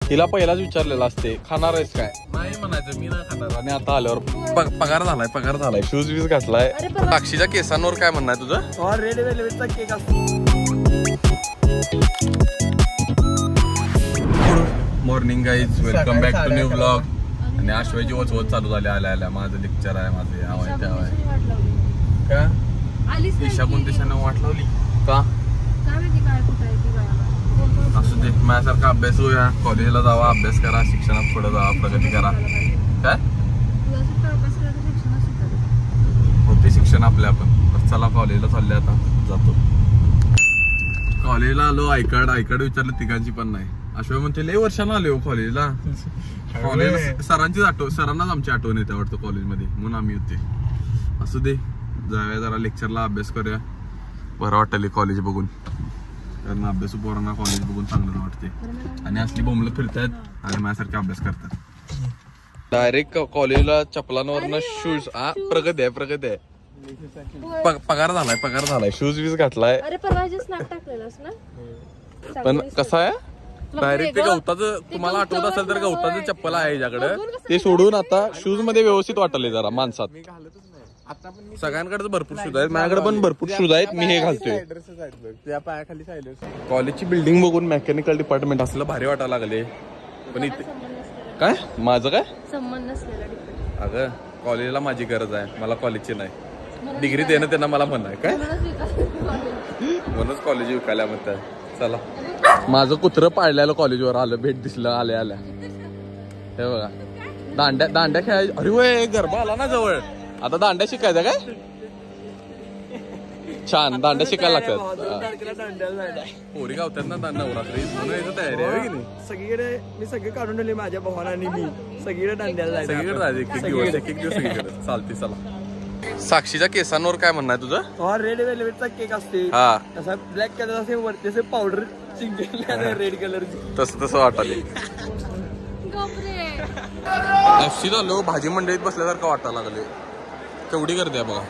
हिला पहिलाच विचारलेलं असते खाणार आहेस काय, नाही म्हणायचं मी नाही खाणार. आणि आता आल्यावर पगार झालाय शूज वीज घातलाय. साक्षीच्या केसांवर काय म्हणणं आहे तुझं? रेड वेलवेटचा केक असतो. Morning guys, welcome back to new blog. आणि आश्वाची वचवत चालू झाले आल्या माझं लेक्चर आहे, माझे हवं आहे त्या का ईशा कोणत्या दिशानं वाट लावली का असं ते माझ्यासारखा अभ्यास होऊया, कॉलेजला जावा, अभ्यास करा, शिक्षणात पुढे जावा, प्रगती करा. काय होते शिक्षण आपल्या आपण. चला कॉलेजला चालले, आता जातो. कॉलेजला आलो, आय कार्ड विचारलं तिघांची पण नाही. अश्विन म्हणते लय वर्षांना आले हो कॉलेजला. कॉलेज सरांनाच आमची आठवण येते वाटतं कॉलेजमध्ये, म्हणून आम्ही होते. असू दे, जाऊया जरा लेक्चरला, अभ्यास करूया. बरं वाटले कॉलेज बघून, कारण अभ्यास पोरांना कॉलेज बघून चांगलं वाटते. आणि असली बोंबलं फिरतायत आणि माझ्यासारखे अभ्यास करतात. डायरेक्ट कॉलेजला चपलांवरनं शूज. प्रगती आहे. पगार झालाय शूज वीज घातलाय. पण कसं आहे, डायरेक्ट ते गवताचं, तुम्हाला आठवत असेल तर गवताचं चप्पल आहे याच्याकडे, ते सोडून आता शूज मध्ये व्यवस्थित वाटले जरा माणसात. सगळ्यांकडे भरपूर शूज आहेत, माझ्याकडे पण भरपूर शूज आहेत, मी हे घालतोय. कॉलेजची बिल्डिंग बघून मेकॅनिकल डिपार्टमेंट असलं भारी वाटायला लागले. पण इथे काय माझं काय संबंध नसलेला डिपार्टमेंट. अगं कॉलेजला माझी गरज आहे, मला कॉलेजची नाही. डिग्री देणं त्यांना मला म्हणणं आहे काय, म्हणूनच कॉलेज विकायला म्हणतात. चला, माझं कुत्रं पाळल्याला कॉलेजवर आलं, भेट दिसलं आल्या हे बघा. दांड्या खेळायची. अरे वय गरबा आला ना जवळ, आता दांड्या शिकायचा काय. छान, दांड्या शिकायला लागतात. पोरी गावतात ना नवरात्री, तयारी आहे की नाही. सगळीकडे मी सगळे काढून ठेवले माझ्या भावाला आणि मी सगळीकडे दांड्याला सगळीकडे जायचं, एक दिवस सगळीकडे चालते. चला, साक्षीच्या केसांवर काय म्हणणं आहे तुझं? रेड वेलवेटचा केक असते, तसा ब्लॅक कलर असे वरती असे पावडर रेड कलरची, तसं वाटाले. एफसी झालो, भाजी मंडईत बसल्यासारखं वाटायला लागले. केवढी गर्दी आहे बघा.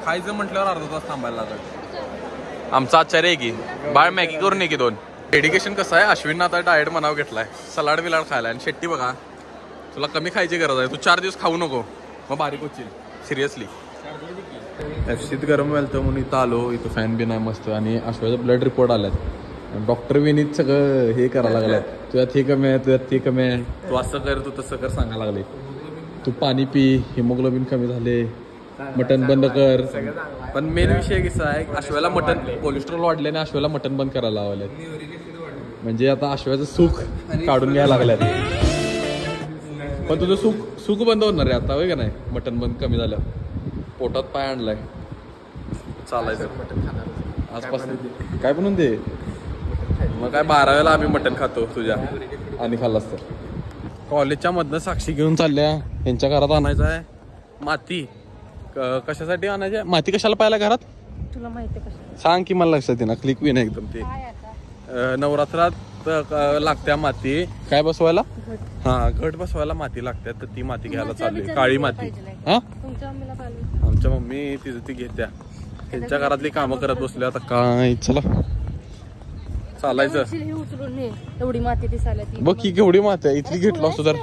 खायचं म्हटल्यावर अर्धा तास थांबायला लागेल. आमचा आचार्य आहे की बाळ मॅगी करून ये की 2. डेडिकेशन कसं आहे, अश्विननं आता डाएट मनाव घेतलाय, सलाड बिलाड खायला. आणि शेट्टी बघा, तुला कमी खायची गरज आहे, तू 4 दिवस खाऊ नको, मग बारीक होशील. सिरियसली एफसीत गरम व्हायला म्हणून इथं आलो. इथं फॅन बिन आहे मस्त. आणि अश्वाचा ब्लड रिपोर्ट आलात, डॉक्टर विनीत सगळं हे करायला लागलाय. तुझ्यात हे कमी आहे, तुझ्यात ते कमी आहे, तू असं कर, तू तसं कर सांगायला लागले. तू पाणी पी, हिमोग्लोबिन कमी झाले, मटन बंद कर. पण मेन विषय कसा आहे, अश्वाला मटन कोलेस्ट्रॉल वाढल्याने अश्वाला मटन बंद करायला लावले. म्हणजे आता अश्वाचं सुख काढून घ्यायला लागल्यात. पण तुझं सुख बंद होणार आहे आता, होय का नाही. मटन बंद कमी झालं, पोटात पाय आणलाय, चालायचं आजपासून काय पण दे. मग काय 12वेला आम्ही मटन खातो तुझ्या, आणि खाल्लास तर. कॉलेजच्या मधनं साक्षी घेऊन चालल्या, यांच्या घरात आणायचं आहे माती. कशासाठी आणायची माती? कशाला पाहिला घरात तुला माहिती कशा सांग की, मला लक्षात येणार. क्लिक विन एकदम ते नवरात्रात लागत्या माती. काय बसवायला? घट बसवायला माती लागतात, तर ती माती घ्यायला चालली. काळी माती. आमच्या मम्मी तिचं ती घेत्या, त्यांच्या घरातली कामं करत बसल्या. आता काय, चला चालायचं. एवढी माती दिसायला बघ की केवढी माती आहे. इथली घेतलं असतो तर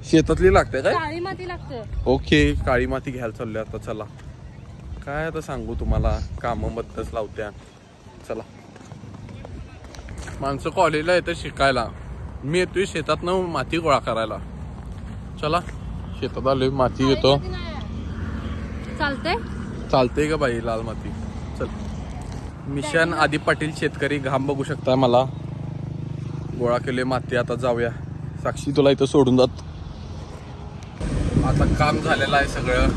शेतातली लागते काय. काळी माती लागते. ओके, काळी माती घ्यायला चालली आता. चला, काय आता सांगू तुम्हाला, कामं मधनच लावत्या. चला, माणसं कॉलेजला येतं शिकायला, मी येतोय शेतातनं माती गोळा करायला. चला, शेतात आलोय, माती येतो. चालते का बाई लाल माती. चल, मिशन आदी पाटील शेतकरी घाम बघू शकता मला. गोळा केले माती, आता जाऊया. साक्षी तुला इथं सोडून जात. आता काम झालेलं आहे सगळं,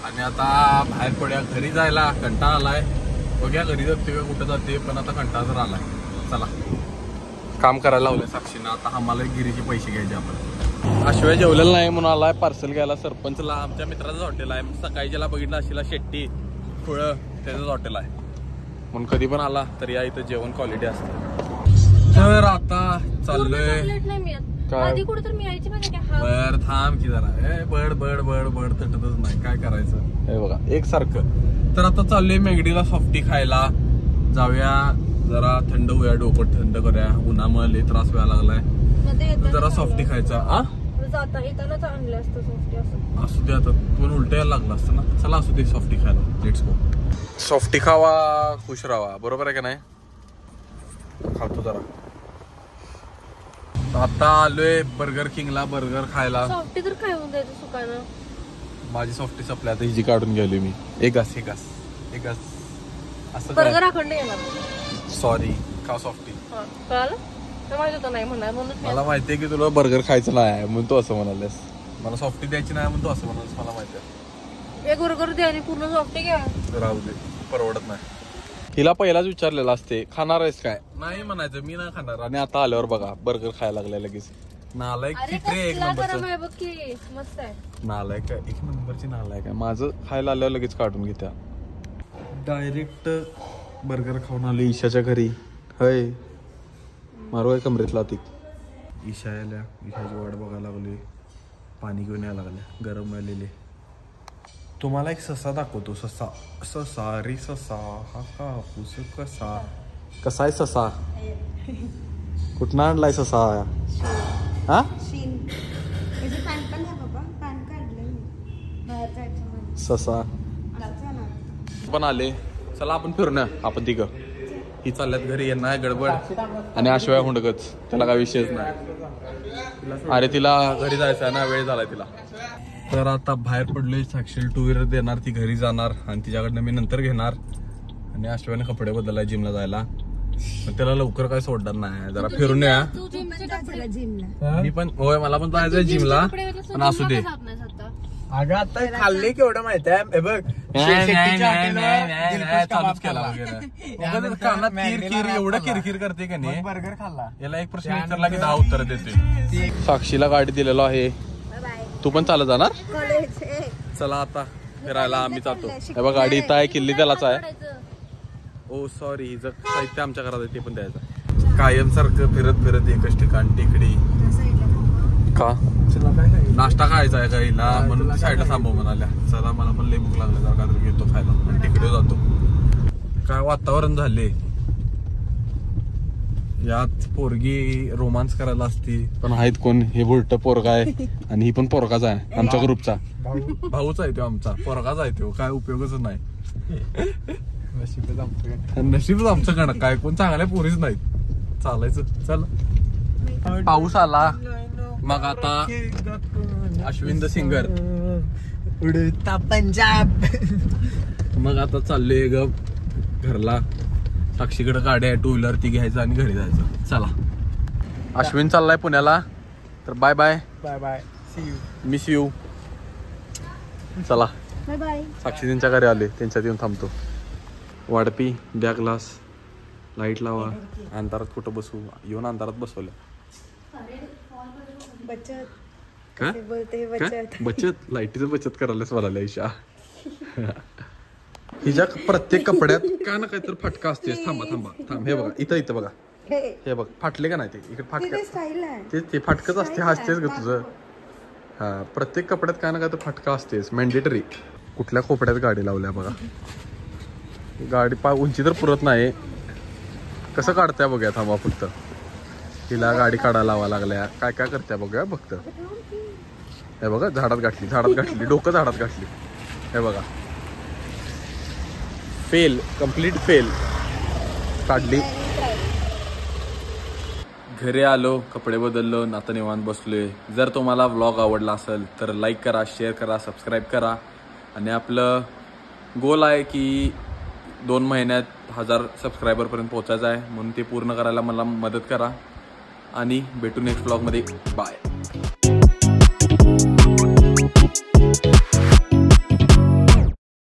आणि आता बाहेर पडूया. घरी जायला कंटाळा आलाय. बघूया घरी जाते का कुठं जाते, पण आता कंटाळा तर आलाय. चला, काम करायला लावलंय साक्षीनं. आता आम्हाला गिरीचे पैसे घ्यायचे आपण. अश्वय जेवलेला नाही म्हणून आलाय पार्सल घ्यायला सरपंचला. आमच्या मित्राचंच हॉटेल आहे, सकाळी ज्याला बघितलं असेल शेट्टी खुळ, त्याचंच हॉटेल आहे. म्हणून कधी पण आला तर या, इथं जेवण क्वालिटी असते. तर आता चाललोय. काय बर थांब की जरा, बड बड बड बड तटतच नाही, काय करायचं हे बघा एकसारखं. तर आता चाललोय मेगडीला सॉफ्टी खायला. जाऊया जरा थंड होऊया, डोकं थंड करूया, उन्हामुळे लय त्रास व्हायला लागलाय. जरा सॉफ्टी खायचा. जाता येतानाच आणलं असतं सॉफ्टी. असू दे आता, पण उलट यायला लागला असतं ना. चला असू दे, सॉफ्टी खायला. Let's go. सॉफ्टी खावा, खुश राहा, बरोबर आहे का नाही? खातो जरा. आता आलोय बर्गर किंगला बर्गर खायला. सॉफ्टी तर काय होऊन जायचं सुकानं. माझी सॉफ्टी संपली, आता हिची काढून गेली मी. एक घास असं बर्गर अखंड येणार. सॉरी, खा सॉफ्टी. कळालं? माहिती होतं नाही म्हणणार म्हणून. मला माहितीये की तुला बर्गर खायचं नाही म्हणून तू असं म्हणालेस. मला सॉफ्टी द्यायची नाही म्हणून तू असं म्हणालेस. मला माहिती आहे. एक बर्गर द्या आणि पूर्ण सॉफ्टी घ्या. राहू दे, परवडत नाही. हिला पहिलाच विचारलेलं असते खाणार आहेस काय, नाही म्हणायचं मी नाही खाणार. आणि आता आल्यावर बघा बर्गर खायला लागलाय लगेच. नालायक चित्रे एक नंबरचं. बघ की मस्त आहे. नालायक आहे, एक नंबरची नालायक आहे. माझं खायला आल्यावर लगेच काढून घेत्या. डायरेक्ट बर्गर खाऊन आलो ईशाच्या घरी. हय मारू आहे कमरेतला ती. ईशा आल्या, ईशाची वाट बघायला लागली. पाणी घेऊन यायला लागले, गरम आलेले. तुम्हाला एक ससा दाखवतो. ससा रे ससा, हा कापूस कसा. कसा आहे ससा? कुठं आणलाय ससा? हा ससा पण आले. चला आपण फिरून आपण तिघं. ही चालल्यात घरी, यांना गडबड आणि आशवाय हुंडकच. त्याला काय विषयच नाही. अरे तिला घरी जायचं आहे ना, वेळ झालाय तिला. तर आता बाहेर पडलोय. साक्षी 2 व्हीलर देणार, ती घरी जाणार आणि तिच्याकडनं मी नंतर घेणार. आणि आशवाने कपडे बदललाय जिमला जायला. त्याला लवकर काय सोडणार नाही. जरा फिरून या. मी पण होय, मला पण जायचंय जिमला, पण असू दे. अगं आता खाल्ले केवढं माहित आहे बघ. चालूच केला वगैरे. कानात किरकिर एवढं किरकिर करते का नाही. बर्गर खाल्ला. याला एक प्रश्न विचारला की 10 उत्तर देते. साक्षीला गाडी दिलेलो आहे. तू पण चालत जाणार? चला आता फिरायला आम्ही जातो. हे बघ गाडी इथं आहे, किल्ली त्यालाच आहे. ओ सॉरी, हिचं साहित्य आमच्या घरात आहे, ते पण द्यायचं. कायम सारखं फिरत फिरत एकच ठिकाण टेकडी. का नाश्ता खायचा आहे काहीला म्हणून साईडला थांबव म्हणाल्या. चला मला पण लई भूक लागली, जरा काहीतरी घेतो खायला आणि तिकडे जातो. काय वातावरण झाले. यात पोरगी रोमांस करायला असती, पण आहेत कोण? हे बुलट पोरगा आहे आणि ही पण पोरगाच आहे आमच्या ग्रुपचा. भाऊच आहे तो आमचा, पोरगाच आहे तो. काय उपयोगच नाही. नशीबच आमचं गण. काय कोण चांगल्या पोरीच नाहीत. चालायचं. चल पाऊस आला. मग आता अश्विन द सिंगर उडता पंजाब. मग आता चाललोय ग घरला. साक्षीकडे गाडी आहे 2 व्हीलर, ती घ्यायचं आणि घरी जायचं. चला अश्विन चाललाय पुण्याला. तर bye bye. Bye bye, see you, miss you. चला बाय बाय. साक्षी त्यांच्या घरी आले, त्यांच्यात येऊन थांबतो. वाढपी द्या ग्लास, लाईट लावा. अंधारात कुठं बसू? येऊन अंधारात बसवलं. काय बचत? लाईटीचं बचत करायलाच मला ईशा. हिच्या प्रत्येक कपड्यात काय ना काहीतरी फटका असते. थांब हे बघा, इथं बघा, हे बघ फाटले का नाही ते. इकडे फाटका, ते फाटकच असते. हसतेच ग तुझं. हा, प्रत्येक कपड्यात काय ना काय तर फटका असतेच, मॅन्डेटरी. कुठल्या कोपड्यात गाडी लावल्या बघा. गाडी उंची तर पुरत नाही. कसं काढत्या बघूया. थांबा फक्त. तिला गाडी काढायला लावा लागल्या. काय काय करत्या बघूया फक्त. हे बघा, झाडात गाठली, डोकं झाडात गाठली. हे बघा, फेल, कम्प्लीट फेल. काढली. घरी आलो, कपडे बदललो, आता निवांत बसलोय. जर तुम्हाला व्लॉग आवडला असेल तर लाईक करा, शेअर करा, सबस्क्राईब करा. आणि आपलं गोल आहे की 2 महिन्यात 1000 सबस्क्रायबरपर्यंत पोहोचायचं आहे. म्हणून ते पूर्ण करायला मला मदत करा. आणि भेटू नेक्स्ट व्लॉगमध्ये. बाय.